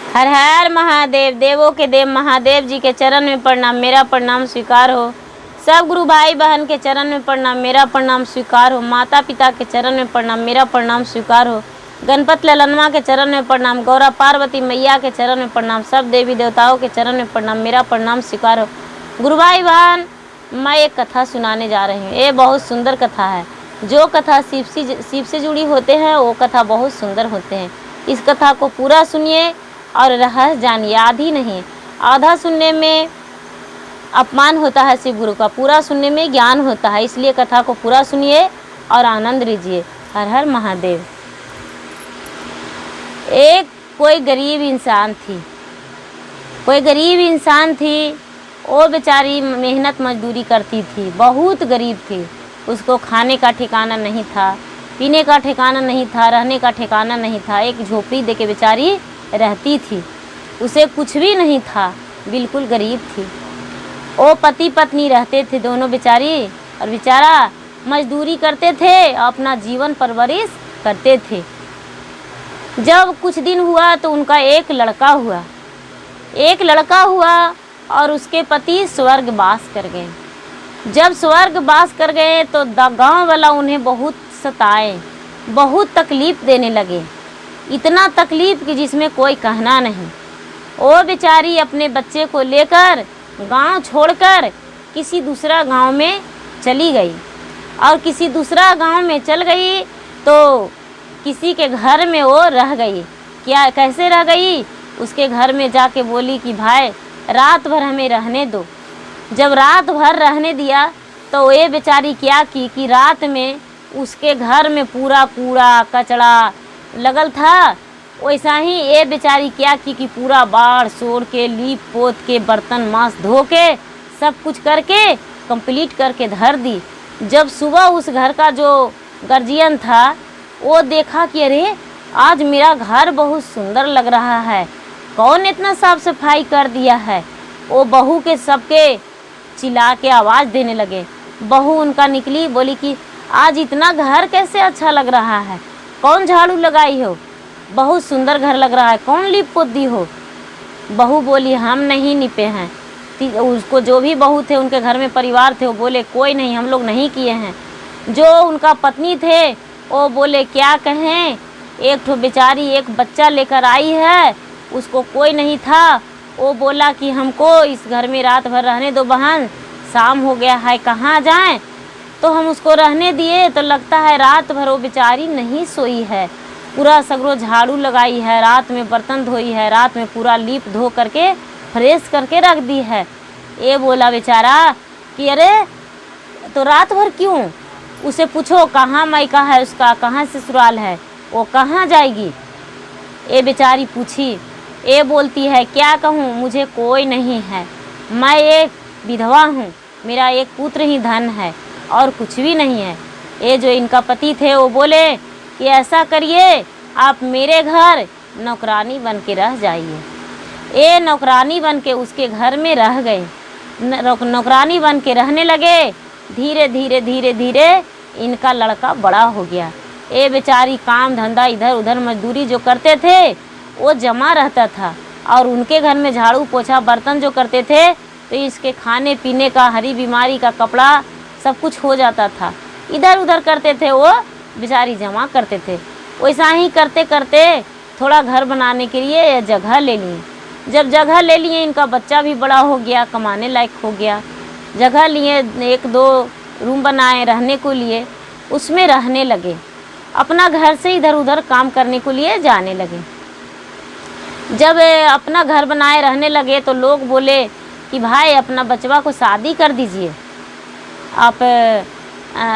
हर हर महादेव। देवों के देव महादेव जी के चरण में प्रणाम, मेरा प्रणाम स्वीकार हो। सब गुरु भाई बहन के चरण में प्रणाम, मेरा प्रणाम स्वीकार हो। माता पिता के चरण में प्रणाम, मेरा प्रणाम स्वीकार हो। गणपति ललनवा के चरण में प्रणाम, गौरा पार्वती मैया के चरण में प्रणाम, सब देवी देवताओं के चरण में प्रणाम, मेरा प्रणाम स्वीकार हो। गुरु भाई बहन, मैं एक कथा सुनाने जा रही हूँ। ये बहुत सुंदर कथा है। जो कथा शिव से जुड़ी होते हैं वो कथा बहुत सुंदर होते हैं। इस कथा को पूरा सुनिए और रहस्य जानिए। आधी नहीं, आधा सुनने में अपमान होता है शिव गुरु का, पूरा सुनने में ज्ञान होता है। इसलिए कथा को पूरा सुनिए और आनंद लीजिए। हर हर महादेव। कोई गरीब इंसान थी। वो बेचारी मेहनत मजदूरी करती थी, बहुत गरीब थी। उसको खाने का ठिकाना नहीं था, पीने का ठिकाना नहीं था, रहने का ठिकाना नहीं था। एक झोपड़ी दे के बेचारी रहती थी। उसे कुछ भी नहीं था, बिल्कुल गरीब थी। वो पति पत्नी रहते थे दोनों बेचारी, और बेचारा मजदूरी करते थे, अपना जीवन परवरिश करते थे। जब कुछ दिन हुआ तो उनका एक लड़का हुआ और उसके पति स्वर्गवास कर गए। जब स्वर्गवास कर गए तो गांव वाला उन्हें बहुत सताए, बहुत तकलीफ़ देने लगे। इतना तकलीफ़ कि जिसमें कोई कहना नहीं। वो बेचारी अपने बच्चे को लेकर गांव छोड़कर किसी दूसरा गांव में चली गई। और किसी दूसरा गांव में चल गई तो किसी के घर में वो रह गई। कैसे रह गई? उसके घर में जाके बोली कि भाई रात भर हमें रहने दो। जब रात भर रहने दिया तो ये बेचारी क्या की कि रात में उसके घर में पूरा कूड़ा कचड़ा लगल था। वैसा ही ये बेचारी क्या की कि पूरा बाढ़ सोर के लीप पोत के बर्तन मांस धो के सब कुछ करके कंप्लीट करके धर दी। जब सुबह उस घर का जो गार्जियन था वो देखा कि अरे आज मेरा घर बहुत सुंदर लग रहा है, कौन इतना साफ सफाई कर दिया है। वो बहू के सबके चिल्ला के आवाज़ देने लगे। बहू उनका निकली, बोली कि आज इतना घर कैसे अच्छा लग रहा है, कौन झाड़ू लगाई हो, बहुत सुंदर घर लग रहा है, कौन लीप पोत दी हो। बहू बोली हम नहीं निपे हैं। उसको जो भी बहू थे उनके घर में परिवार थे वो बोले कोई नहीं, हम लोग नहीं किए हैं। जो उनका पत्नी थे वो बोले क्या कहें, एक ठो बेचारी एक बच्चा लेकर आई है, उसको कोई नहीं था। वो बोला कि हमको इस घर में रात भर रहने दो बहन, शाम हो गया है कहाँ जाएं। तो हम उसको रहने दिए तो लगता है रात भर वो बेचारी नहीं सोई है, पूरा सगरो झाड़ू लगाई है, रात में बर्तन धोई है, रात में पूरा लीप धो करके फ्रेश करके रख दी है। ये बोला बेचारा कि अरे तो रात भर क्यों? उसे पूछो कहाँ मायका है उसका, कहाँ ससुराल है, वो कहाँ जाएगी। ये बेचारी पूछी। ये बोलती है क्या कहूँ, मुझे कोई नहीं है, मैं एक विधवा हूँ, मेरा एक पुत्र ही धन है और कुछ भी नहीं है। ये जो इनका पति थे वो बोले कि ऐसा करिए आप मेरे घर नौकरानी बन के रह जाइए। ये नौकरानी बन के उसके घर में रह गए। नौकरानी बन के रहने लगे। धीरे धीरे धीरे धीरे इनका लड़का बड़ा हो गया। ये बेचारी काम धंधा इधर उधर मजदूरी जो करते थे वो जमा रहता था, और उनके घर में झाड़ू पोछा बर्तन जो करते थे तो इसके खाने पीने का, हरी बीमारी का कपड़ा सब कुछ हो जाता था। इधर उधर करते थे वो बेचारी जमा करते थे। वैसा ही करते करते थोड़ा घर बनाने के लिए जगह ले लिए। जब जगह ले लिए इनका बच्चा भी बड़ा हो गया, कमाने लायक हो गया। जगह लिए, 1-2 रूम बनाए रहने को लिए, उसमें रहने लगे। अपना घर से इधर उधर काम करने को लिए जाने लगे। जब अपना घर बनाए रहने लगे तो लोग बोले कि भाई अपना बचवा को शादी कर दीजिए, आप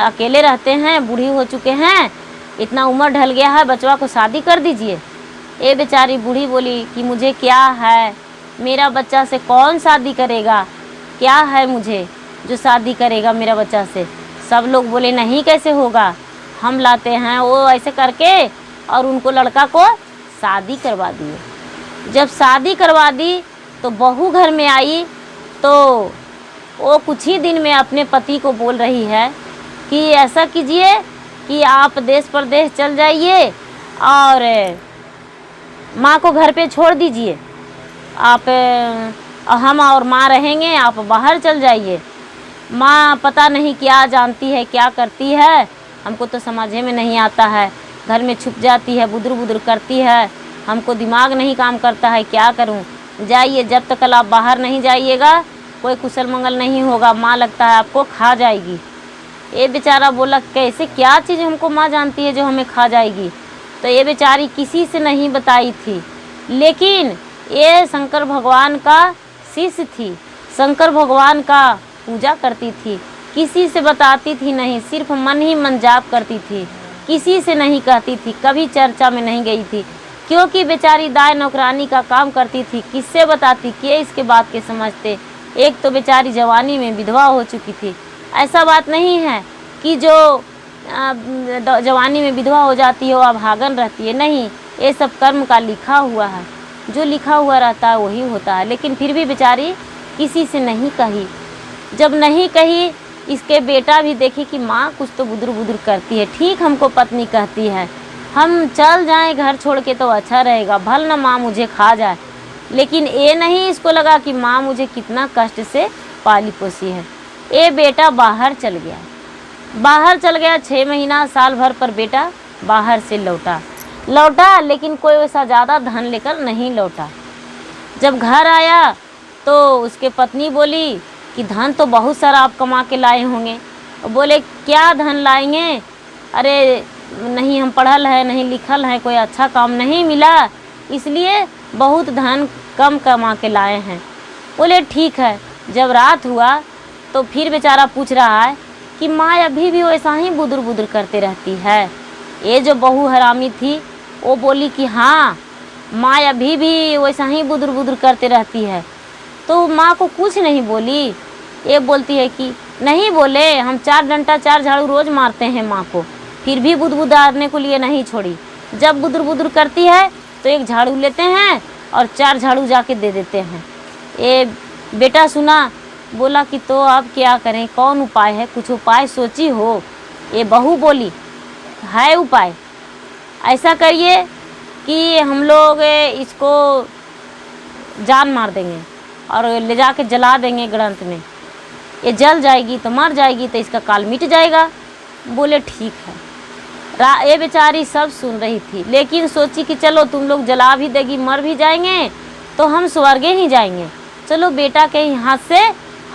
अकेले रहते हैं, बूढ़ी हो चुके हैं, इतना उम्र ढल गया है, बचवा को शादी कर दीजिए। ये बेचारी बूढ़ी बोली कि मुझे क्या है, मेरा बच्चा से कौन शादी करेगा, क्या है मुझे जो शादी करेगा मेरा बच्चा से। सब लोग बोले नहीं कैसे होगा, हम लाते हैं। वो ऐसे करके और उनको लड़का को शादी करवा दिए। जब शादी करवा दी तो बहू घर में आई तो वो कुछ ही दिन में अपने पति को बोल रही है कि ऐसा कीजिए कि आप देश परदेश चल जाइए और माँ को घर पे छोड़ दीजिए, आप हम और माँ रहेंगे, आप बाहर चल जाइए। माँ पता नहीं क्या जानती है, क्या करती है, हमको तो समझ में नहीं आता है। घर में छुप जाती है, बुदर बुदर करती है, हमको दिमाग नहीं काम करता है, क्या करूं। जाइए, जब तक कल आप बाहर नहीं जाइएगा कोई कुशल मंगल नहीं होगा, माँ लगता है आपको खा जाएगी। ये बेचारा बोला कैसे, क्या चीज़ हमको माँ जानती है जो हमें खा जाएगी। तो ये बेचारी किसी से नहीं बताई थी, लेकिन ये शंकर भगवान का शिष्य थी, शंकर भगवान का पूजा करती थी, किसी से बताती थी नहीं, सिर्फ मन ही मन जाप करती थी, किसी से नहीं कहती थी, कभी चर्चा में नहीं गई थी, क्योंकि बेचारी दाई नौकरानी का काम करती थी। किससे बताती, के इसके बात के समझते। एक तो बेचारी जवानी में विधवा हो चुकी थी। ऐसा बात नहीं है कि जो जवानी में विधवा हो जाती है वो अभागन रहती है, नहीं, ये सब कर्म का लिखा हुआ है, जो लिखा हुआ रहता है वही होता है। लेकिन फिर भी बेचारी किसी से नहीं कही। जब नहीं कही, इसके बेटा भी देखे कि माँ कुछ तो बुदर बुदर करती है, ठीक हमको पत्नी कहती है, हम चल जाएं घर छोड़ के तो अच्छा रहेगा, भल ना माँ मुझे खा जाए। लेकिन ये नहीं इसको लगा कि माँ मुझे कितना कष्ट से पाली पोसी है। ये बेटा बाहर चल गया, बाहर चल गया 6 महीना साल भर पर बेटा बाहर से लौटा, लेकिन कोई वैसा ज़्यादा धन लेकर नहीं लौटा। जब घर आया तो उसके पत्नी बोली कि धन तो बहुत सारा आप कमा के लाए होंगे। बोले क्या धन लाएंगे, अरे नहीं हम पढ़ल है, नहीं लिखल है, कोई अच्छा काम नहीं मिला, इसलिए बहुत धन कम कमा के लाए हैं। बोले ठीक है। जब रात हुआ तो फिर बेचारा पूछ रहा है कि माँ अभी भी वैसा ही बुदर बुदर करते रहती है। ये जो बहू हरामी थी वो बोली कि हाँ माँ अभी भी वैसा ही बुदर बुदर करते रहती है। तो माँ को कुछ नहीं बोली। ये बोलती है कि नहीं बोले, हम 4 डंडा 4 झाड़ू रोज़ मारते हैं माँ को, फिर भी बुदबुदारने को लिए नहीं छोड़ी। जब बुदर बुदर करती है तो 1 झाड़ू लेते हैं और 4 झाड़ू जाके दे देते हैं। ये बेटा सुना, बोला कि तो अब क्या करें, कौन उपाय है, कुछ उपाय सोची हो। ये बहू बोली है उपाय, ऐसा करिए कि हम लोग इसको जान मार देंगे और ले जाके जला देंगे ग्रंथ में, ये जल जाएगी तो मर जाएगी तो इसका काल मिट जाएगा। बोले ठीक है। ये बेचारी सब सुन रही थी, लेकिन सोची कि चलो तुम लोग जला भी देगी, मर भी जाएंगे तो हम स्वर्गे ही जाएंगे, चलो बेटा के यहाँ से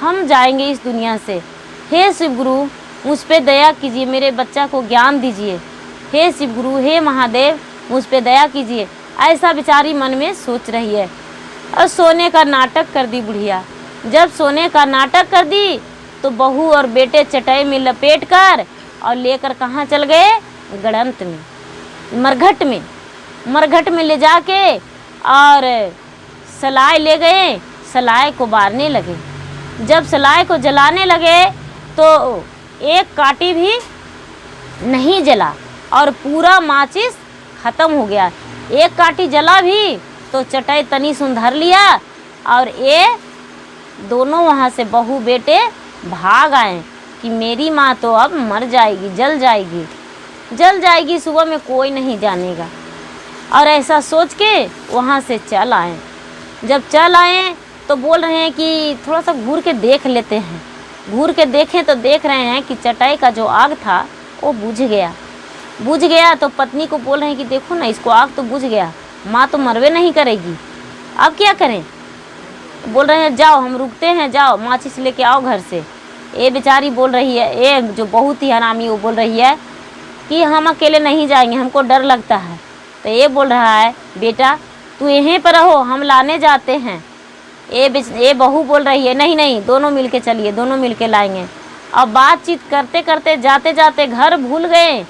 हम जाएंगे इस दुनिया से। हे शिव गुरु मुझ पे दया कीजिए, मेरे बच्चा को ज्ञान दीजिए। हे शिव गुरु, हे महादेव मुझ पे दया कीजिए, ऐसा बेचारी मन में सोच रही है। और सोने का नाटक कर दी बुढ़िया। जब सोने का नाटक कर दी तो बहू और बेटे चटाई में लपेट कर और लेकर कहाँ चल गए, गड़ंत में, मरघट में ले जाके और सलाई ले गए, सलाई को बारने लगे। जब सलाई को जलाने लगे तो एक काटी भी नहीं जला और पूरा माचिस ख़त्म हो गया। एक काटी जला भी तो चटाई तनी सुंधर लिया और ये दोनों वहाँ से बहू बेटे भाग आए कि मेरी माँ तो अब मर जाएगी, जल जाएगी, सुबह में कोई नहीं जानेगा। और ऐसा सोच के वहाँ से चल आए। जब चल आए तो बोल रहे हैं कि थोड़ा सा घूर के देख लेते हैं। घूर के देखें तो देख रहे हैं कि चटाई का जो आग था वो बुझ गया। तो पत्नी को बोल रहे हैं कि देखो ना, इसको आग तो बुझ गया, माँ तो मरवे नहीं करेगी, अब क्या करें। बोल रहे हैं जाओ हम रुकते हैं, जाओ माचिस लेके आओ घर से। ये बेचारी बोल रही है, ये जो बहुत ही हरामी वो बोल रही है कि हम अकेले नहीं जाएंगे, हमको डर लगता है। तो ये बोल रहा है बेटा तू यहीं पर रहो, हम लाने जाते हैं। ये बहू बोल रही है नहीं दोनों मिल के चलिए, दोनों मिल के लाएंगे। अब बातचीत करते करते जाते जाते घर भूल गए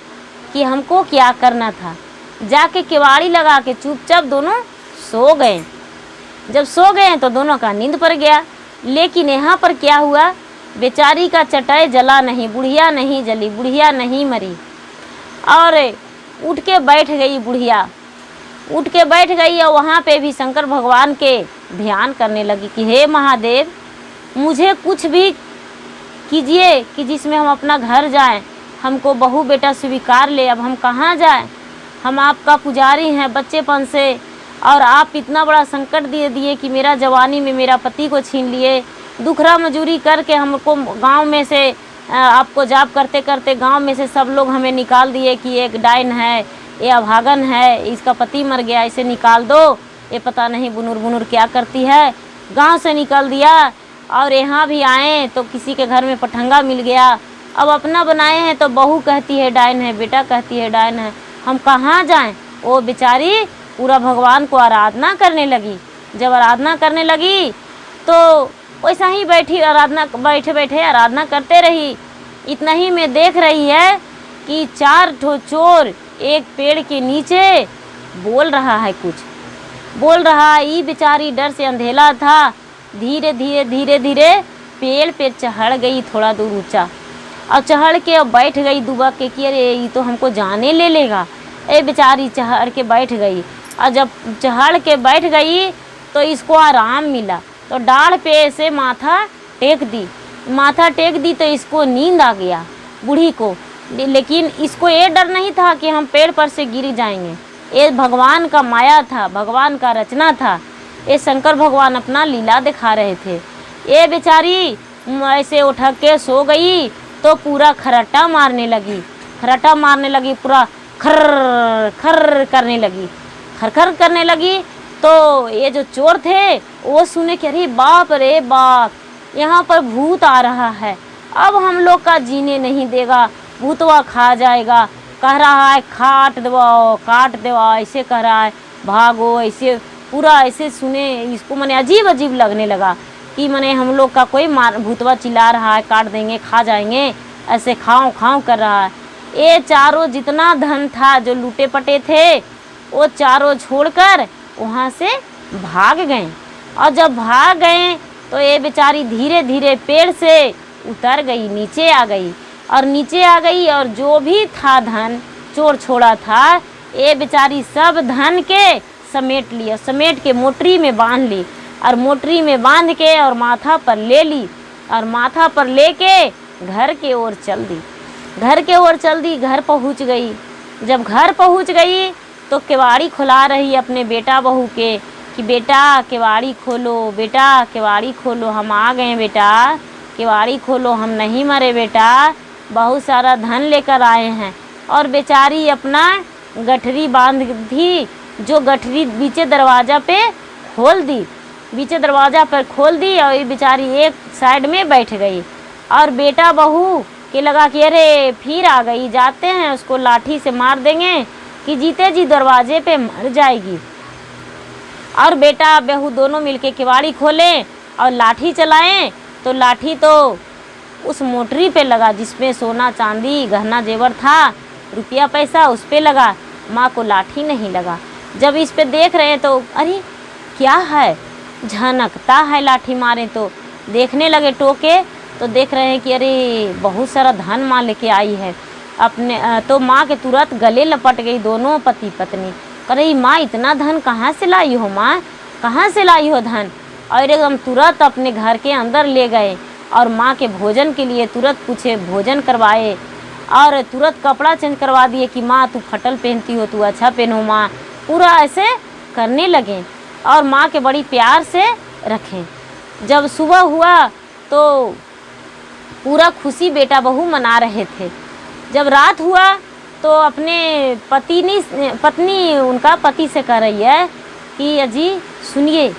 कि हमको क्या करना था। जाके किवाड़ी लगा के चुपचाप दोनों सो गए। जब सो गए तो दोनों का नींद पड़ गया। लेकिन यहाँ पर क्या हुआ, बेचारी का चटाई जला नहीं, बुढ़िया नहीं जली, बुढ़िया नहीं मरी। और उठ के बैठ गई बुढ़िया, उठ के बैठ गई और वहाँ पे भी शंकर भगवान के ध्यान करने लगी कि हे महादेव मुझे कुछ भी कीजिए कि जिसमें हम अपना घर जाएं, हमको बहू बेटा स्वीकार ले। अब हम कहाँ जाएं, हम आपका पुजारी हैं बच्चेपन से, और आप इतना बड़ा संकट दे दिए कि मेरा जवानी में मेरा पति को छीन लिए। दुखरा मजूरी करके हमको गांव में से आपको जाप करते करते गांव में से सब लोग हमें निकाल दिए कि ये एक डायन है, ये अभागन है, इसका पति मर गया, इसे निकाल दो, ये पता नहीं बुनुर बुनुर क्या करती है। गांव से निकाल दिया और यहाँ भी आए तो किसी के घर में पठंगा मिल गया। अब अपना बनाए हैं तो बहू कहती है डायन है, बेटा कहती है डायन है, हम कहाँ जाएं। वो बेचारी पूरा भगवान को आराधना करने लगी। जब आराधना करने लगी तो वैसा ही बैठी आराधना, बैठे बैठे आराधना करते रही। इतना ही में देख रही है कि 4 ठो चोर एक पेड़ के नीचे बोल रहा है, कुछ बोल रहा है। ये बेचारी डर से अंधेला था, धीरे धीरे धीरे धीरे पेड़ पे चढ़ गई थोड़ा दूर ऊंचा, और चढ़ के अब बैठ गई दुबक के कि अरे ये तो हमको जाने ले लेगा। ए बेचारी चढ़ के बैठ गई, और जब चढ़ के बैठ गई तो इसको आराम मिला, तो डाढ़ पे ऐसे माथा टेक दी तो इसको नींद आ गया बूढ़ी को। लेकिन इसको ये डर नहीं था कि हम पेड़ पर से गिर जाएंगे, ये भगवान का माया था, भगवान का रचना था। ये शंकर भगवान अपना लीला दिखा रहे थे। ये बेचारी ऐसे उठ के सो गई तो पूरा खर्राटा मारने लगी, पूरा खर्र खर्र करने लगी, खरखर करने लगी। तो ये जो चोर थे वो सुने कि अरे बाप रे बाप, यहाँ पर भूत आ रहा है, अब हम लोग का जीने नहीं देगा, भूतवा खा जाएगा। कह रहा है काट दो, ऐसे कह रहा है भागो, ऐसे पूरा ऐसे सुने। इसको मैंने अजीब अजीब लगने लगा कि मैंने हम लोग का कोई भूतवा चिल्ला रहा है, काट देंगे, खा जाएंगे, ऐसे खाओ खाओ कर रहा है। ये चारों जितना धन था जो लूटे पटे थे वो चारों छोड़कर वहाँ से भाग गए। और जब भाग गए तो ये बेचारी धीरे धीरे पेड़ से उतर गई, नीचे आ गई, और जो भी था धन चोर छोड़ा था ये बेचारी सब धन के समेट लिया, समेट के मोटरी में बांध ली, और मोटरी में बांध के और माथा पर ले ली, और माथा पर लेके घर के ओर चल दी। घर पहुँच गई। जब घर पहुँच गई तो केवाड़ी खुला रही अपने बेटा बहू के कि बेटा केवाड़ी खोलो, हम आ गए बेटा, केवाड़ी खोलो, हम नहीं मरे बेटा, बहुत सारा धन लेकर आए हैं। और बेचारी अपना गठरी बांध दी, जो गठरी बीचे दरवाज़ा पर खोल दी, और ये बेचारी एक साइड में बैठ गई। और बेटा बहू के लगा कि अरे फिर आ गई, जाते हैं उसको लाठी से मार देंगे कि जीते जी दरवाजे पे मर जाएगी। और बेटा बहू दोनों मिलके केवाड़ी खोले और लाठी चलाएं, तो लाठी तो उस मोटरी पे लगा जिसमें सोना चांदी गहना जेवर था, रुपया पैसा उस पे लगा, माँ को लाठी नहीं लगा। जब इस पे देख रहे हैं तो अरे क्या है, झनकता है, लाठी मारे तो देखने लगे टोके, तो देख रहे हैं कि अरे बहुत सारा धन माँ लेके आई है अपने। तो माँ के तुरंत गले लपट गई दोनों पति पत्नी। अरे माँ इतना धन कहाँ से लाई हो, माँ कहाँ से लाई हो धन। और एकदम तुरंत अपने घर के अंदर ले गए और माँ के भोजन के लिए तुरंत पूछे, भोजन करवाए, और तुरंत कपड़ा चेंज करवा दिए कि माँ तू फटल पहनती हो, तू अच्छा पहनो माँ, पूरा ऐसे करने लगे और माँ के बड़ी प्यार से रखें। जब सुबह हुआ तो पूरा खुशी बेटा बहू मना रहे थे। जब रात हुआ तो अपने पत्नी उनका पति से कह रही है कि अजी सुनिए,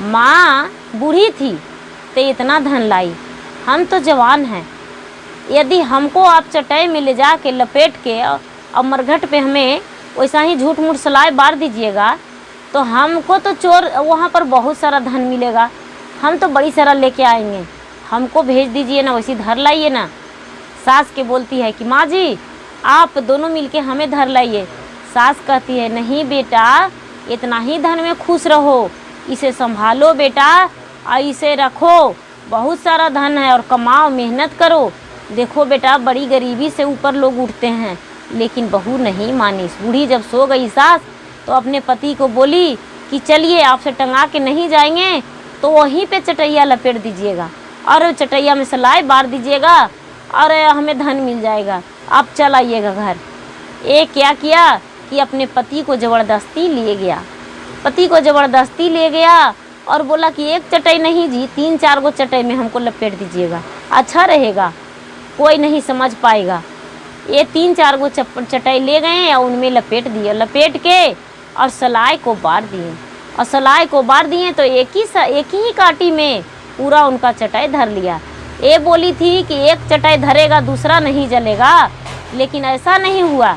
माँ बूढ़ी थी तो इतना धन लाई, हम तो जवान हैं, यदि हमको आप चटाई में ले जा के लपेट के और मरघट पे हमें वैसा ही झूठ मूठ सलाई बार दीजिएगा तो हमको तो चोर वहाँ पर बहुत सारा धन मिलेगा, हम तो बड़ी सारा लेके आएंगे, हमको भेज दीजिए ना, वैसी धर लाइए ना। सास के बोलती है कि माँ जी आप दोनों मिलके हमें धर लाइए। सास कहती है नहीं बेटा, इतना ही धन में खुश रहो, इसे संभालो बेटा, और इसे रखो, बहुत सारा धन है और कमाओ, मेहनत करो। देखो बेटा बड़ी गरीबी से ऊपर लोग उठते हैं। लेकिन बहू नहीं मानी। बूढ़ी जब सो गई सास तो अपने पति को बोली कि चलिए आपसे टंगा के नहीं जाएंगे तो वहीं पे चटैया लपेट दीजिएगा और चटैया में सलाई बार दीजिएगा और हमें धन मिल जाएगा, आप चल आइएगा घर। ये क्या किया कि अपने पति को ज़बरदस्ती लिए गया पति को ज़बरदस्ती ले गया और बोला कि एक चटाई नहीं जी, 3-4 गो चटाई में हमको लपेट दीजिएगा, अच्छा रहेगा, कोई नहीं समझ पाएगा। ये 3-4 गो चटाई ले गए और उनमें लपेट दिए, लपेट के और सलाई को बार दिए, और सलाई को बार दिए तो एक ही काटी में पूरा उनका चटाई धर लिया। ये बोली थी कि एक चटाई धरेगा दूसरा नहीं जलेगा, लेकिन ऐसा नहीं हुआ,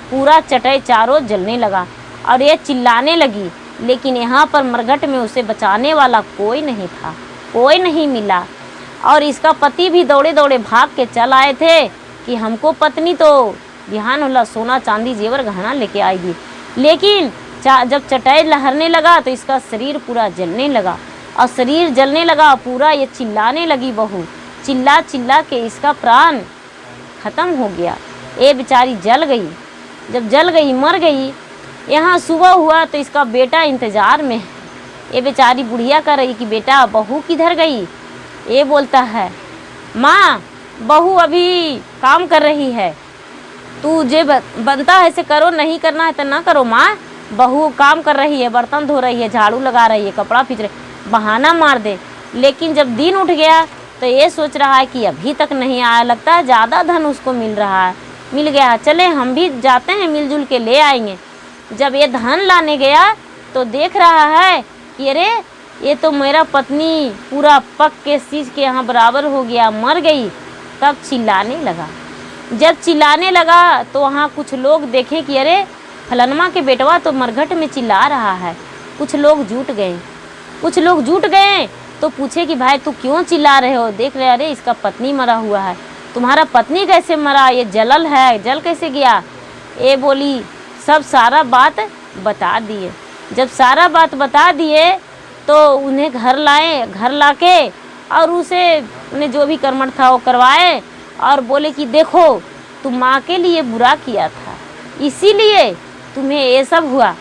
पूरा चटाई चारों जलने लगा और ये चिल्लाने लगी। लेकिन यहाँ पर मरघट में उसे बचाने वाला कोई नहीं था, कोई नहीं मिला। और इसका पति भी दौड़े दौड़े भाग के चल आए थे कि हमको पत्नी तो ध्यान होला सोना चांदी जेवर गहना लेके आएगी। लेकिन जब चटाई लहरने लगा तो इसका शरीर पूरा जलने लगा, और शरीर जलने लगा पूरा। ये चिल्लाने लगी बहू, चिल्ला चिल्ला के इसका प्राण खत्म हो गया। ये बेचारी जल गई। जब जल गई, मर गई। यहाँ सुबह हुआ तो इसका बेटा इंतज़ार में है। ये बेचारी बुढ़िया कर रही कि बेटा बहू किधर गई। ये बोलता है माँ बहू अभी काम कर रही है, तू जे बनता है ऐसे करो, नहीं करना है तो ना करो माँ, बहू काम कर रही है, बर्तन धो रही है, झाड़ू लगा रही है, कपड़ा खींच रही, बहाना मार दे। लेकिन जब दिन उठ गया तो ये सोच रहा है कि अभी तक नहीं आया, लगता है ज़्यादा धन उसको मिल रहा है, मिल गया, चले हम भी जाते हैं, मिलजुल के ले आएंगे। जब ये धन लाने गया तो देख रहा है कि अरे ये तो मेरा पत्नी पूरा पक के सींच के यहाँ बराबर हो गया, मर गई। तब चिल्लाने लगा। जब चिल्लाने लगा तो वहाँ कुछ लोग देखे कि अरे फलनमा के बेटवा तो मरघट में चिल्ला रहा है। कुछ लोग जुट गए तो पूछे कि भाई तू क्यों चिल्ला रहे हो। देख रहे अरे इसका पत्नी मरा हुआ है। तुम्हारा पत्नी कैसे मरा, ये जलल है, जल कैसे गया। ये बोली सब सारा बात बता दिए। जब सारा बात बता दिए तो उन्हें घर लाए, घर लाके और उन्हें जो भी कर्मठ था वो करवाए और बोले कि देखो तुम माँ के लिए बुरा किया था, इसीलिए तुम्हें ये सब हुआ।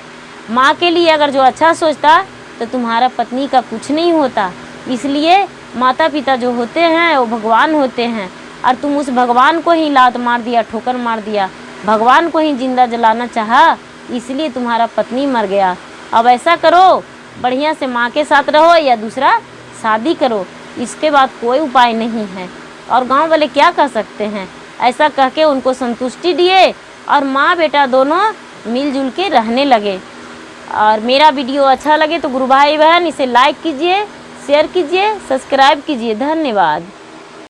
माँ के लिए अगर जो अच्छा सोचता तो तुम्हारा पत्नी का कुछ नहीं होता। इसलिए माता पिता जो होते हैं वो भगवान होते हैं, और तुम उस भगवान को ही लात मार दिया, ठोकर मार दिया, भगवान को ही जिंदा जलाना चाहा, इसलिए तुम्हारा पत्नी मर गया। अब ऐसा करो, बढ़िया से माँ के साथ रहो या दूसरा शादी करो, इसके बाद कोई उपाय नहीं है। और गांव वाले क्या कर सकते हैं। ऐसा कह के उनको संतुष्टि दिए और माँ बेटा दोनों मिलजुल के रहने लगे। और मेरा वीडियो अच्छा लगे तो गुरु भाई बहन इसे लाइक कीजिए, शेयर कीजिए, सब्सक्राइब कीजिए। धन्यवाद।